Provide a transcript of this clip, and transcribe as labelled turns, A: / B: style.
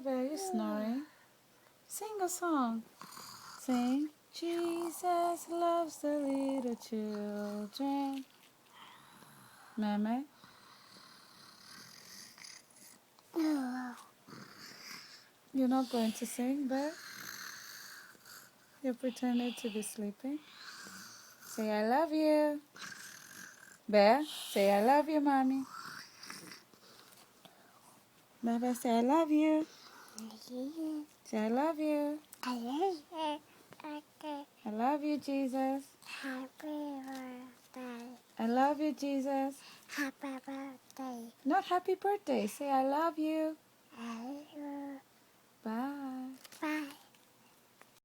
A: Bebe, you snoring. Sing a song. Sing. Jesus loves the little children. Meme. You're not going to sing, Bear? You're pretending to be sleeping. Say, I love you. Bear, say, I love you, Mommy. Bebe, say, I love you. Say, I love you.
B: I love you. Okay.
A: I love you, Jesus.
B: Happy birthday.
A: I love you, Jesus.
B: Happy birthday.
A: Not happy birthday. Say, I love you.
B: I love you.
A: Bye.
B: Bye.